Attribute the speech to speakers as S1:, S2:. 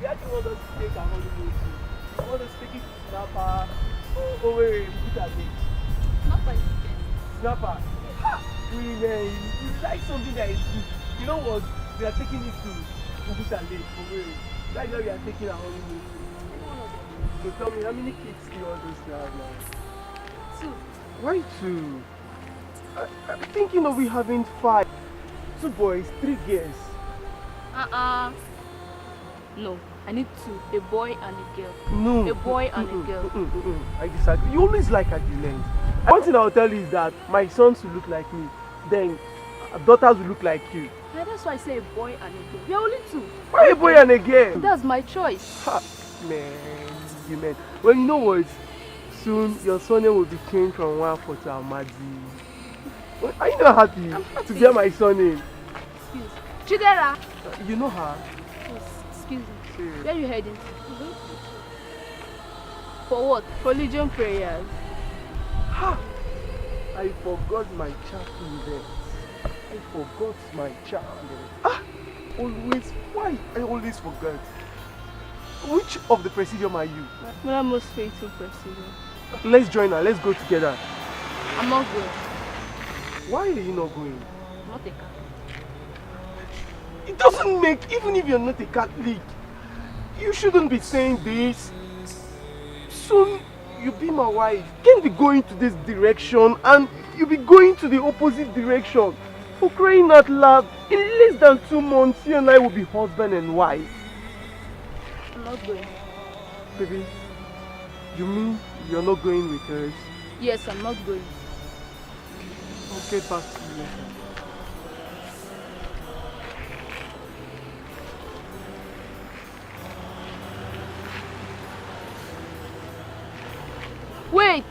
S1: We actually want us to take our honeymoon too. We want us to take it to Snapper or wait, Buta Lake.
S2: Snapper is the
S1: Snapper. Women, you like something that is good. You know what? We are taking it to Buta Lake for where? That's where we are taking our honeymoon to. So tell me, how many kids do you want us to have now?
S2: 2.
S1: Why 2? I'm thinking of we having 5. 2 boys, 3 girls.
S2: No, I need 2. A boy and a girl.
S1: No.
S2: A boy and a girl.
S1: I disagree. You always like arguments. One thing I'll tell you is that my sons will look like me. Then daughters will look like you.
S2: Yeah, that's why I say a boy and a girl. We are only 2.
S1: Why a boy and a girl?
S2: That's my choice.
S1: Ha, man, you man. Well, you know what? Soon your surname will be changed from Wafo to Amadi. Well, are you not happy, to bear my surname?
S2: Excuse me. Chidera!
S1: You know her?
S2: Yes, excuse me.
S1: Serious?
S2: Where are you heading? For what? For Legion prayers.
S1: Ha! I forgot my chapel. I forgot my chapel. Always. Why? I always forget. Which of the presidium are you?
S2: My most faithful presidium.
S1: Let's join her. Let's go together.
S2: I'm not going.
S1: Why are you not going?
S2: I'm not a Catholic.
S1: It doesn't make, even if you're not a Catholic, you shouldn't be saying this. Soon you'll be my wife. Can't be going to this direction and you'll be going to the opposite direction. For crying out loud, in less than 2 months, you and I will be husband and wife.
S2: I'm not going.
S1: Baby, you mean you're not going with us?
S2: Yes, I'm not going.
S1: I'll get back to you later.
S2: Wait!